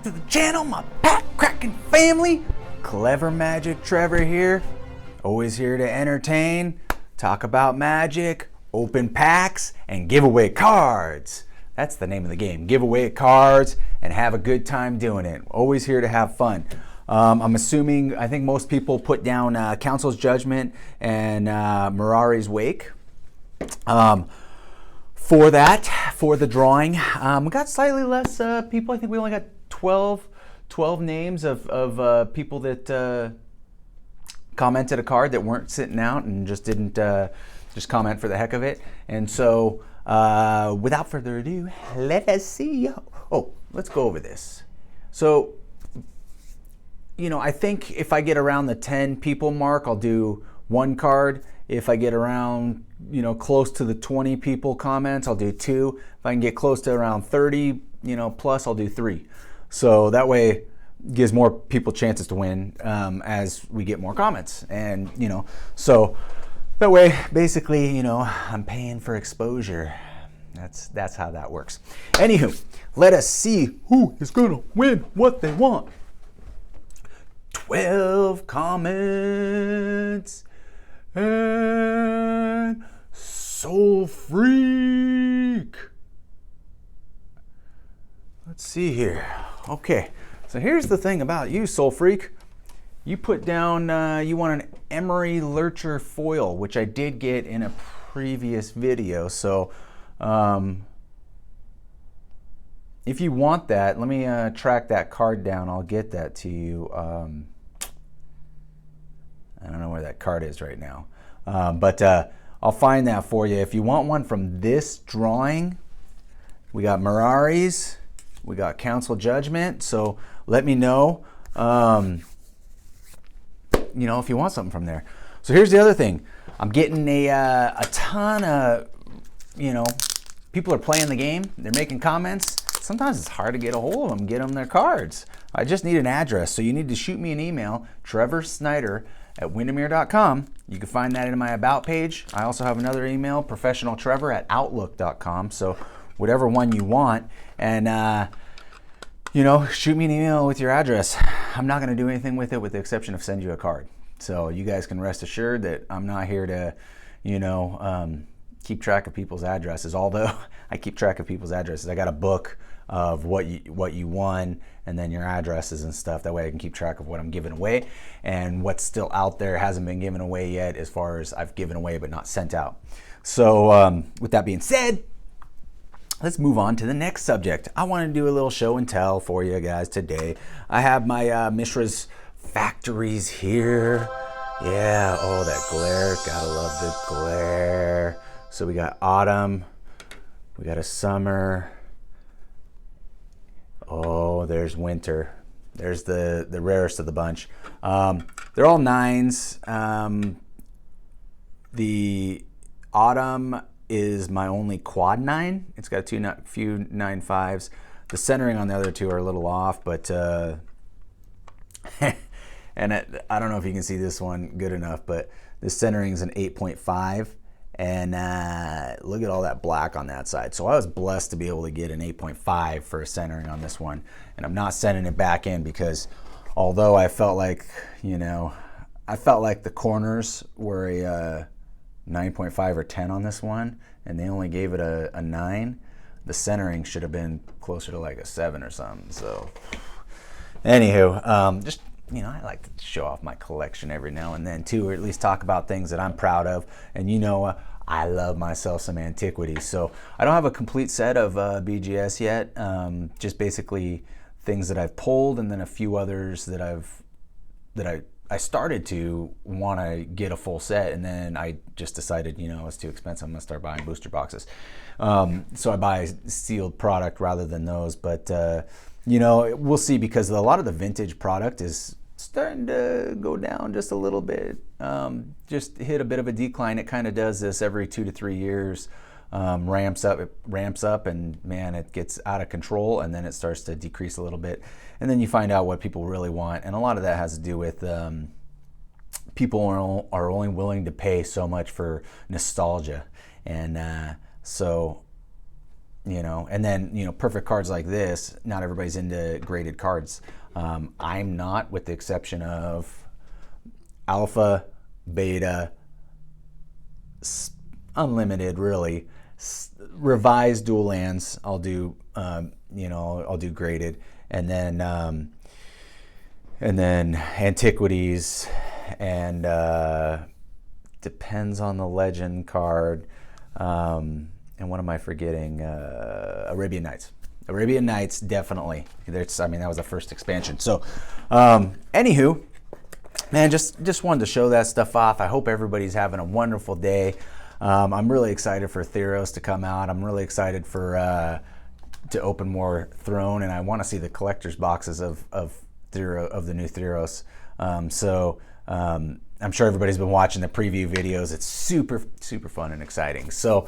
to the channel, my pack-cracking family. Clever Magic Trevor here. Always here to entertain, talk about magic, open packs, and give away cards. That's the name of the game. Give away cards and have a good time doing it. Always here to have fun. I'm assuming, I think most people put down Council's Judgment and Mirari's Wake. For the drawing, we got slightly less people. I think we only got 12 names of people that commented a card that weren't sitting out and just didn't just comment for the heck of it. And so without further ado, let us see. Oh, let's go over this. So, you know, I think if I get around the 10 people mark, I'll do one card. If I get around, you know, close to the 20 people comments, I'll do two. If I can get close to around 30, you know, plus, I'll do three. So that way gives more people chances to win as we get more comments. And, you know, so that way, basically, you know, I'm paying for exposure. That's how that works. Anywho, let us see who is gonna win what they want. 12 comments and Soul Freak. Let's see here. Okay, so here's the thing about you, Soul Freak. You put down you want an Emery Lurcher foil, which I did get in a previous video. So if you want that, let me track that card down. I'll get that to you. I don't know where that card is right now, but I'll find that for you. If you want one from this drawing, we got Mirari's, we got Council Judgment. So let me know, you know, if you want something from there. So here's the other thing. I'm getting a ton of, you know, people are playing the game. They're making comments. Sometimes it's hard to get a hold of them, get them their cards. I just need an address. So you need to shoot me an email, trevorsnyder@windermere.com. You can find that in my About page. I also have another email, professionaltrevor@outlook.com. So whatever one you want. And, you know, shoot me an email with your address. I'm not going to do anything with it with the exception of send you a card. So you guys can rest assured that I'm not here to, you know, keep track of people's addresses. Although I keep track of people's addresses. I got a book of what you won and then your addresses and stuff. That way I can keep track of what I'm giving away and what's still out there hasn't been given away yet, as far as I've given away but not sent out. So with that being said, let's move on to the next subject. I want to do a little show and tell for you guys today. I have my Mishra's Factories here. Yeah, oh, that glare. Gotta love the glare. So we got autumn, we got a summer. Oh, there's winter. There's the rarest of the bunch. They're all nines. The autumn is my only quad nine. It's got a few 9.5s. The centering on the other two are a little off, but and I don't know if you can see this one good enough, but the centering is an 8.5. And look at all that black on that side. So I was blessed to be able to get an 8.5 for a centering on this one. And I'm not sending it back in because although I felt like, you know, I felt like the corners were a 9.5 or 10 on this one, and they only gave it a 9. The centering should have been closer to like a 7 or something. So anywho, just, you know, I like to show off my collection every now and then too, or at least talk about things that I'm proud of. And you know, I love myself some antiquities. So I don't have a complete set of BGS yet. Just basically things that I've pulled, and then a few others that I started to want to get a full set, and then I just decided, you know, it's too expensive. I'm gonna start buying booster boxes. So I buy sealed product rather than those, but you know, we'll see, because a lot of the vintage product is starting to go down just a little bit. Just hit a bit of a decline. It kind of does this every 2 to 3 years. Ramps up, and man, it gets out of control, and then it starts to decrease a little bit. And then you find out what people really want, and a lot of that has to do with people are only willing to pay so much for nostalgia. And so you know, and then, you know, perfect cards like this, not everybody's into graded cards. I'm not, with the exception of alpha, beta, unlimited, really. Revised dual lands, I'll do, you know, I'll do graded, and then antiquities, and depends on the legend card. And what am I forgetting? Arabian Nights. Arabian Nights, definitely. I mean, that was the first expansion. So, anywho, man, just wanted to show that stuff off. I hope everybody's having a wonderful day. I'm really excited for Theros to come out. I'm really excited for to open more Throne, and I want to see the collector's boxes of the new Theros. I'm sure everybody's been watching the preview videos. It's super, super fun and exciting. So,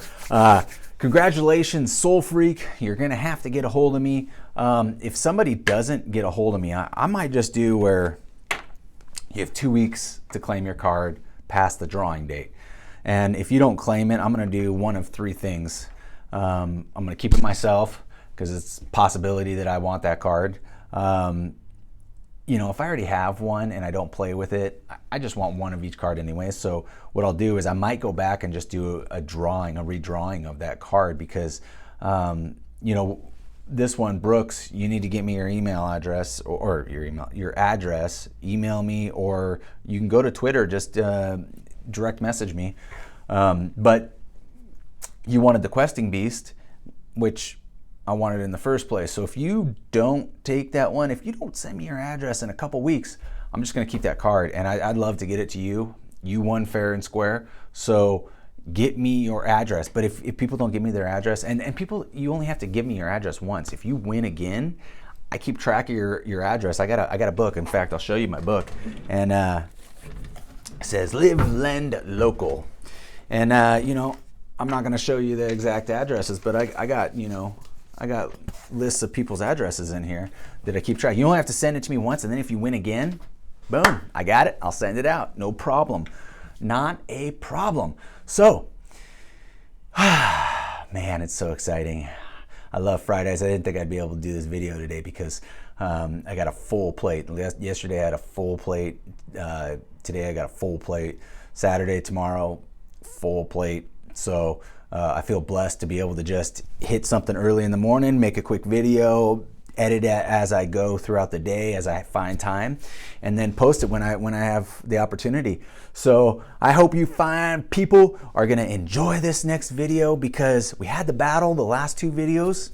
congratulations, Soul Freak. You're going to have to get a hold of me. If somebody doesn't get a hold of me, I might just do where you have 2 weeks to claim your card past the drawing date. And if you don't claim it, I'm going to do one of 3 things. I'm going to keep it myself because it's a possibility that I want that card. You know, if I already have one and I don't play with it, I just want one of each card anyway. So what I'll do is I might go back and just do a redrawing of that card because, you know, this one, Brooks, you need to get me your email address or your address, email me, or you can go to Twitter, just direct message me. But you wanted the Questing Beast, which I wanted in the first place. So if you don't take that one, if you don't send me your address in a couple weeks, I'm just going to keep that card, and I'd love to get it to you. You won fair and square. So get me your address. But if people don't give me their address, and people, you only have to give me your address once. If you win again, I keep track of your address. I got a book. In fact, I'll show you my book. And it says Live Lend Local. And you know, I'm not going to show you the exact addresses, but I got, you know, I got lists of people's addresses in here that I keep track. You only have to send it to me once, and then if you win again, boom, I got it. I'll send it out. No problem. Not a problem. So, man, it's so exciting. I love Fridays. I didn't think I'd be able to do this video today because I got a full plate. Yesterday I had a full plate. Today I got a full plate. Saturday, tomorrow, full plate. So I feel blessed to be able to just hit something early in the morning, make a quick video, edit it as I go throughout the day as I find time, and then post it when I have the opportunity. So I hope you find people are going to enjoy this next video because we had the battle, the last 2 videos.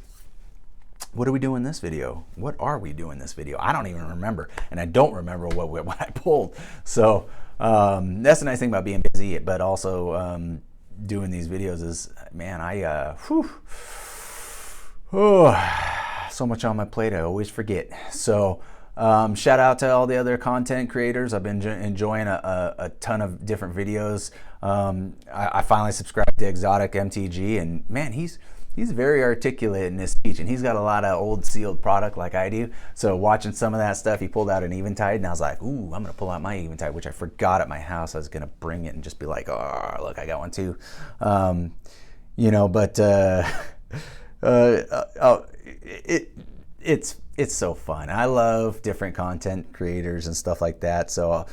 What are we doing this video? What are we doing this video? I don't even remember, and I don't remember what I pulled. So that's the nice thing about being busy, but also doing these videos is, man, so much on my plate I always forget. So shout out to all the other content creators. I've been enjoying a ton of different videos. I finally subscribed to Exotic MTG, and man, he's very articulate in his speech, and he's got a lot of old sealed product like I do. So watching some of that stuff, he pulled out an Eventide, and I was like, ooh, I'm gonna pull out my Eventide, which I forgot at my house. I was gonna bring it and just be like, oh, look, I got one too. You know, but it's so fun. I love different content creators and stuff like that. So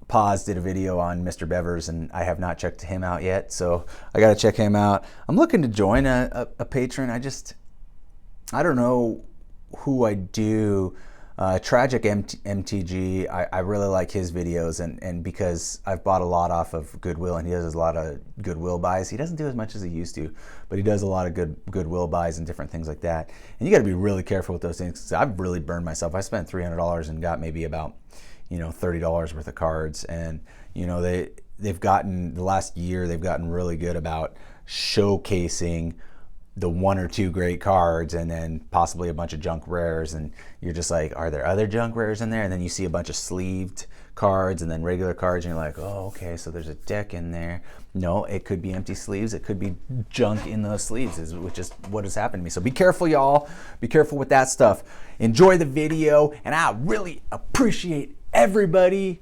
Paz did a video on Mr. Bevers, and I have not checked him out yet, so I got to check him out. I'm looking to join a patron. I don't know who I do. Tragic MTG, I really like his videos, and because I've bought a lot off of Goodwill, and he does a lot of Goodwill buys. He doesn't do as much as he used to, but he does a lot of Goodwill buys and different things like that. And you got to be really careful with those things, 'cause I've really burned myself. I spent $300 and got maybe about, you know, $30 worth of cards, and you know, they've gotten, the last year they've gotten really good about showcasing the 1 or 2 great cards, and then possibly a bunch of junk rares, and you're just like, are there other junk rares in there? And then you see a bunch of sleeved cards and then regular cards, and you're like, oh, okay, so there's a deck in there. No, it could be empty sleeves, it could be junk in those sleeves, which is what has happened to me. So be careful, y'all. Be careful with that stuff. Enjoy the video, and I really appreciate everybody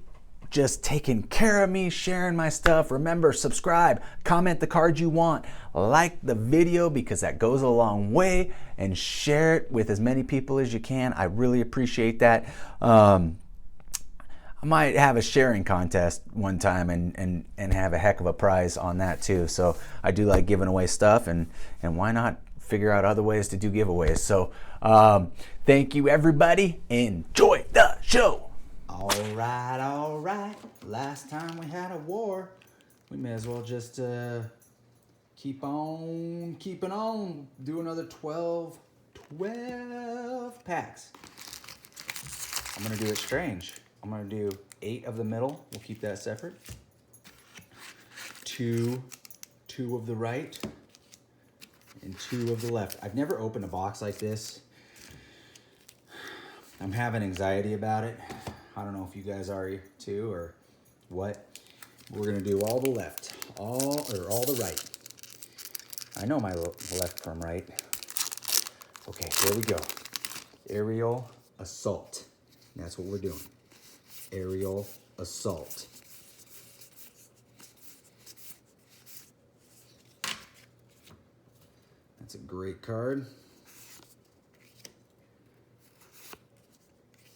just taking care of me, sharing my stuff. Remember, subscribe, comment the card you want, like the video because that goes a long way, and share it with as many people as you can. I really appreciate that. I might have a sharing contest one time and have a heck of a prize on that too. So I do like giving away stuff, and why not figure out other ways to do giveaways. So thank you, everybody. Enjoy the show. All right. Last time we had a war, we may as well just keep on keeping on. Do another 12 packs. I'm gonna do it strange. I'm gonna do 8 of the middle. We'll keep that separate. 2 of the right, and 2 of the left. I've never opened a box like this. I'm having anxiety about it. I don't know if you guys are too or what. We're gonna do all the left, all the right. I know my left from right. Okay, here we go. Aerial assault. That's what we're doing. Aerial assault. That's a great card.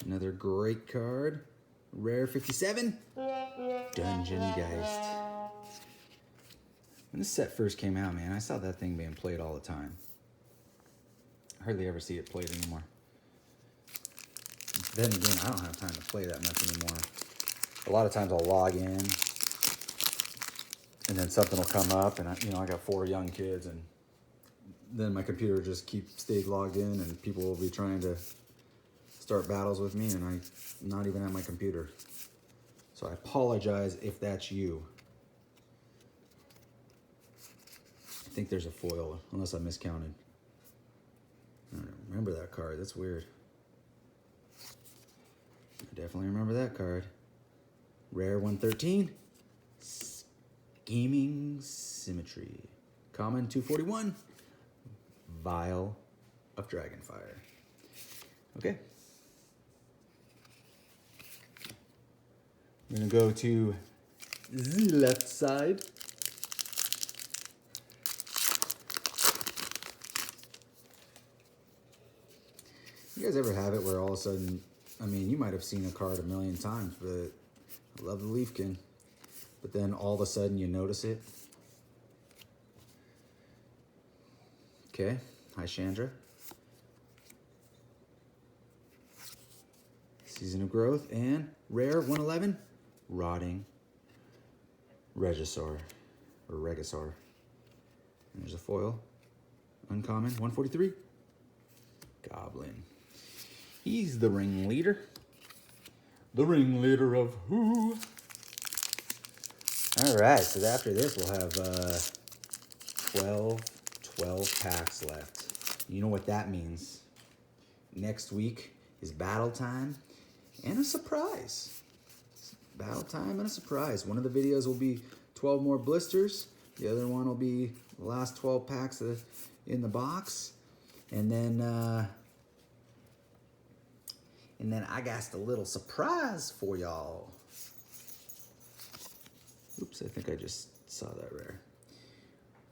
Another great card. Rare 57. Dungeon Geist. When this set first came out, man, I saw that thing being played all the time. I hardly ever see it played anymore. Then again, I don't have time to play that much anymore. A lot of times I'll log in, and then something will come up, and I got 4 young kids, and then my computer just stays logged in, and people will be trying to start battles with me, and I'm not even at my computer. So I apologize if that's you. I think there's a foil, unless I miscounted. I don't remember that card. That's weird. I definitely remember that card. Rare 113. Scheming Symmetry. Common 241. Vial of Dragonfire. Okay. I'm going to go to the left side. You guys ever have it where all of a sudden, you might have seen a card a million times, but I love the Leafkin. But then all of a sudden you notice it. Okay, hi Chandra. Season of Growth, and rare 111, Rotting Regisaur, or Regisaur. And there's a foil, uncommon, 143, Goblin. He's the ringleader. The ringleader of who? All right, so after this we'll have 12 packs left. You know what that means. Next week is battle time and a surprise. Battle time and a surprise. One of the videos will be 12 more blisters. The other one will be the last 12 packs in the box. And then I got a little surprise for y'all. Oops, I think I just saw that rare.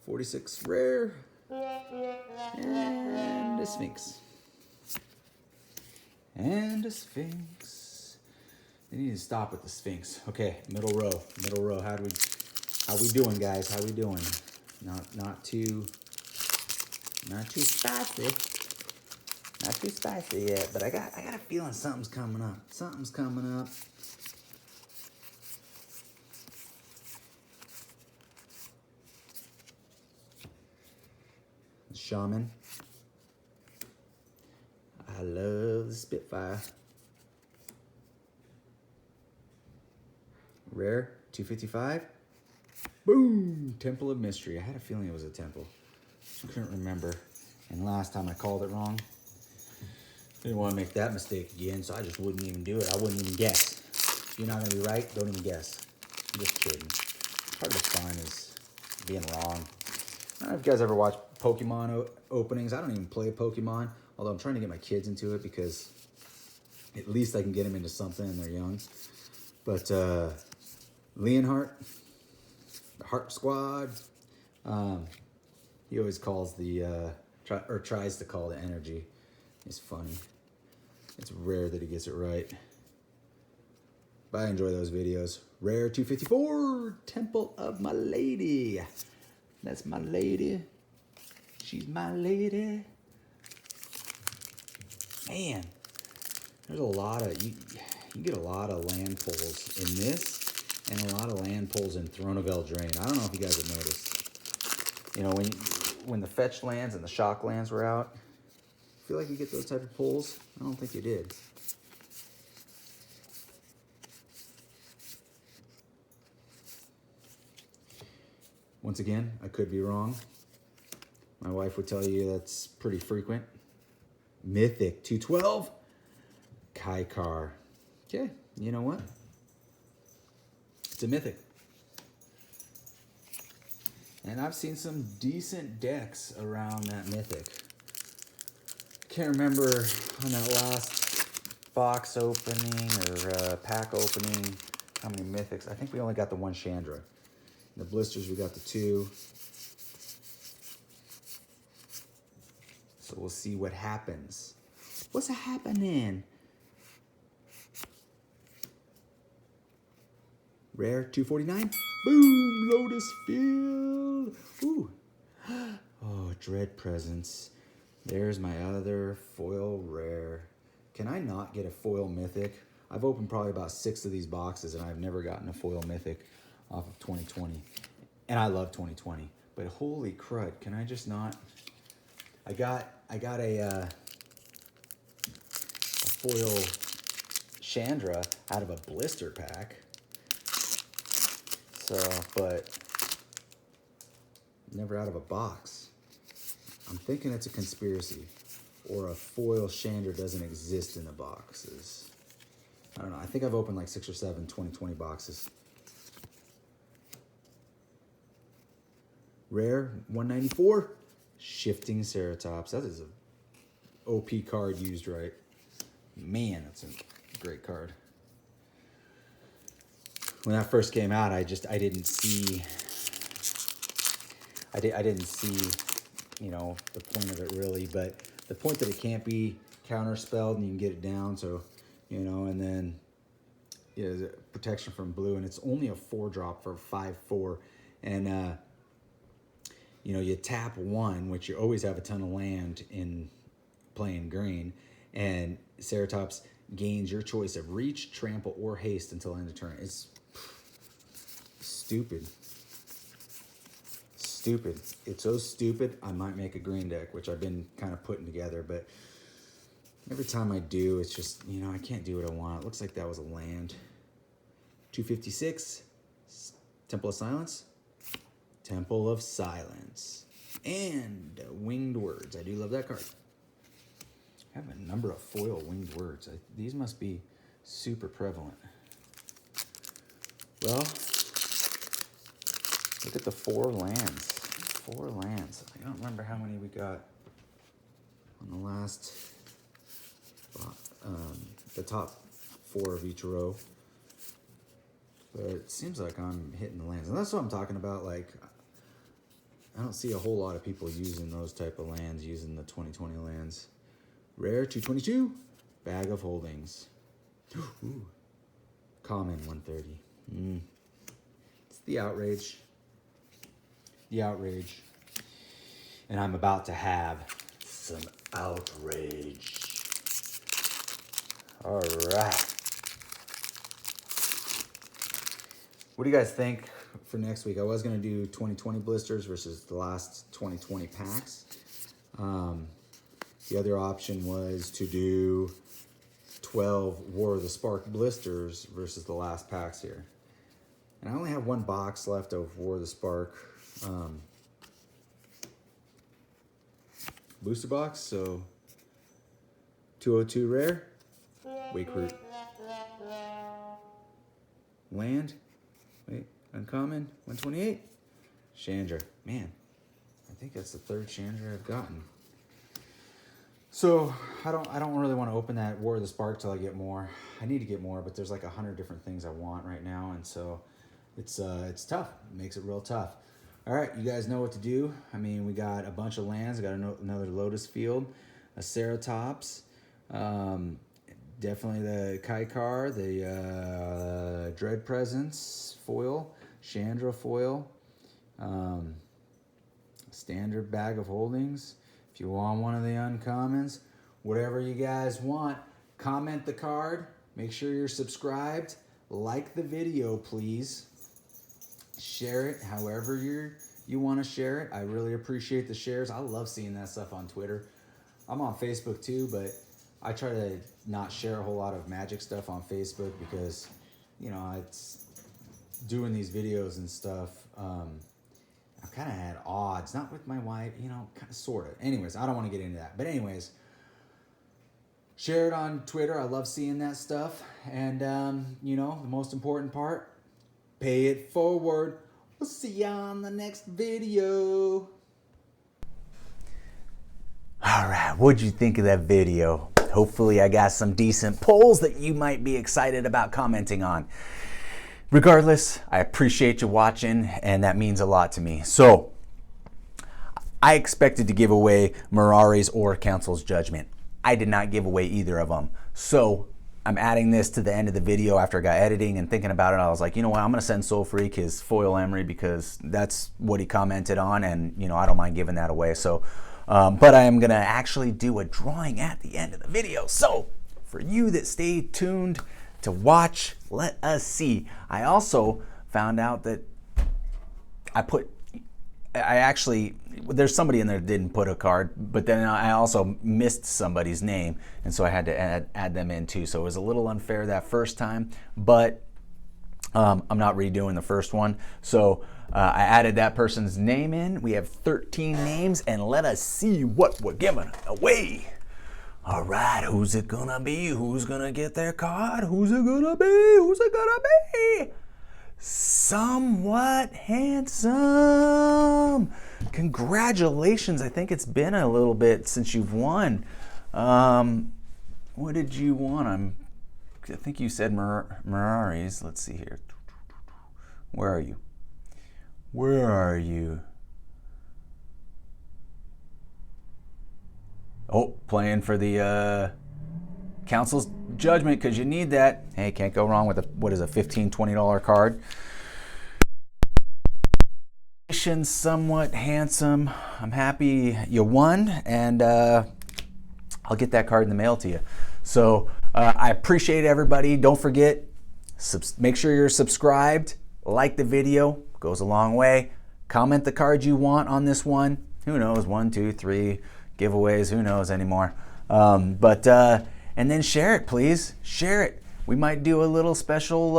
46 rare. And a Sphinx. And a Sphinx. They need to stop with the Sphinx. Okay, middle row. How we doing, guys? How we doing? Not too spicy. Not too spicy yet, but I got a feeling something's coming up. Something's coming up. Shaman. I love the Spitfire. Rare, 255. Boom! Temple of Mystery. I had a feeling it was a temple. I couldn't remember. And last time I called it wrong. Didn't want to make that mistake again, so I just wouldn't even do it. I wouldn't even guess. If you're not going to be right, don't even guess. I'm just kidding. Part of the fun is being wrong. I don't know if you guys ever watch Pokemon openings. I don't even play Pokemon, although I'm trying to get my kids into it because at least I can get them into something and they're young. But Leonhardt, the Heart Squad, he always calls the, tries to call the energy. It's funny. It's rare that he gets it right. But I enjoy those videos. Rare 254, Temple of My Lady. That's my lady. She's my lady. Man, there's a lot of, you get a lot of land pulls in this and a lot of land pulls in Throne of Eldraine. I don't know if you guys have noticed. You know, when the fetch lands and the shock lands were out, I feel like you get those type of pulls. I don't think you did. Once again, I could be wrong. My wife would tell you that's pretty frequent. Mythic 212. Kaikar. Okay, you know what? It's a Mythic. And I've seen some decent decks around that Mythic. Can't remember on that last box opening or pack opening how many Mythics. I think we only got the one Chandra. In the blisters, we got the 2. So we'll see what happens. What's happening? Rare 249. Boom! Lotus Field. Ooh. Oh, Dread Presence. There's my other foil rare. Can I not get a foil mythic? I've opened probably about 6 of these boxes and I've never gotten a foil mythic off of 2020. And I love 2020. But holy crud, can I just not? I got a foil Chandra out of a blister pack. So, but never out of a box. I'm thinking it's a conspiracy, or a foil Chandra doesn't exist in the boxes. I don't know. I think I've opened like 6 or 7 2020 boxes. Rare 194, Shifting Ceratops. That is a OP card used right. Man, that's a great card. When that first came out, I didn't see, you know, the point of it really, but the point that it can't be counterspelled and you can get it down, so, you know, and then, you know, protection from blue, and it's only a 4-drop for 5/4, and, you know, you tap 1, which you always have a ton of land in playing green, and Ceratops gains your choice of reach, trample, or haste until end of turn. It's stupid. Stupid. It's so stupid, I might make a green deck, which I've been kind of putting together, but every time I do, it's just, you know, I can't do what I want. It looks like that was a land. 256, Temple of Silence. Temple of Silence. And Winged Words. I do love that card. I have a number of foil Winged Words. These must be super prevalent. Well, look at the 4 lands. 4 lands. I don't remember how many we got on the last, the top 4 of each row. But it seems like I'm hitting the lands. And that's what I'm talking about. Like, I don't see a whole lot of people using those type of lands, using the 2020 lands. Rare 222, Bag of Holdings. Ooh. Common 130. It's the outrage. The outrage. And I'm about to have some outrage. All right. What do you guys think for next week? I was going to do 2020 blisters versus the last 2020 packs. The other option was to do 12 War of the Spark blisters versus the last packs here. And I only have 1 box left of War of the Spark booster box, so 202 rare, Wake Root. Land, wait, uncommon, 128, Chandra. Man, I think that's the 3rd Chandra I've gotten. So I don't really want to open that War of the Spark till I get more. I need to get more, but there's like 100 different things I want right now, and so it's tough. It makes it real tough. All right, you guys know what to do. I mean, we got a bunch of lands. We got another Lotus Field, a Ceratops, definitely the Kaikar, the Dread Presence foil, Chandra foil, standard bag of holdings. If you want one of the uncommons, whatever you guys want, comment the card. Make sure you're subscribed. Like the video, please. Share it however you want to share it. I really appreciate the shares. I love seeing that stuff on Twitter. I'm on Facebook too, but I try to not share a whole lot of Magic stuff on Facebook because, you know, it's doing these videos and stuff. I've kind of had odds, not with my wife, you know, sort of. Anyways, I don't want to get into that. But anyways, share it on Twitter. I love seeing that stuff. And, you know, the most important part, pay it forward. We'll see you on the next video. All right, what'd you think of that video? Hopefully I got some decent polls that you might be excited about commenting on. Regardless, I appreciate you watching, and that means a lot to me. So, I expected to give away Mirari's or Council's Judgment. I did not give away either of them. So, I'm adding this to the end of the video after I got editing and thinking about it. I was like, you know what, I'm going to send Soul Freak his foil Emery because that's what he commented on, and, you know, I don't mind giving that away. So, but I am going to actually do a drawing at the end of the video. So, for you that stay tuned to watch, let us see. I also found out that there's somebody in there that didn't put a card, but then I also missed somebody's name, and so I had to add them in too. So it was a little unfair that first time, but I'm not redoing the first one. So I added that person's name in. We have 13 names, and let us see what we're giving away. All right, who's it gonna be? Who's gonna get their card? Who's it gonna be? Who's it gonna be? Somewhat Handsome. Congratulations. I think it's been a little bit since you've won. What did you want? I think you said Mirari's. Let's see here. Where are you? Where are you? Oh, playing for the Council's Judgment because you need that. Hey, can't go wrong with a $15, $20 card. Somewhat Handsome. I'm happy you won, and I'll get that card in the mail to you. So I appreciate everybody. Don't forget, make sure you're subscribed. Like the video, goes a long way. Comment the card you want on this one. Who knows? 1, 2, 3 giveaways. Who knows anymore? And then share it, please. Share it. We might do a little special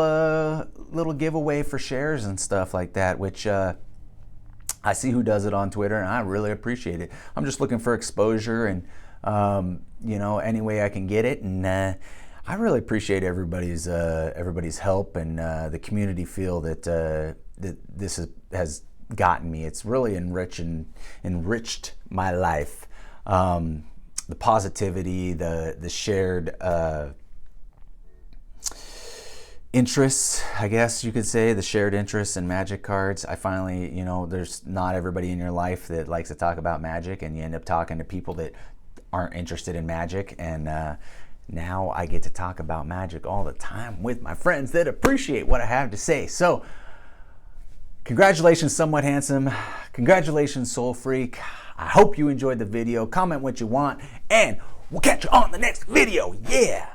little giveaway for shares and stuff like that, which I see who does it on Twitter, and I really appreciate it. I'm just looking for exposure and, you know, any way I can get it. And I really appreciate everybody's help and the community feel that that this has gotten me. It's really enriched my life. The positivity, the shared interests, I guess you could say, the shared interests in Magic cards. I finally, you know, there's not everybody in your life that likes to talk about Magic, and you end up talking to people that aren't interested in Magic, and now I get to talk about Magic all the time with my friends that appreciate what I have to say. So, congratulations, Somewhat Handsome. Congratulations, Soul Freak. I hope you enjoyed the video. Comment what you want, and we'll catch you on the next video. Yeah!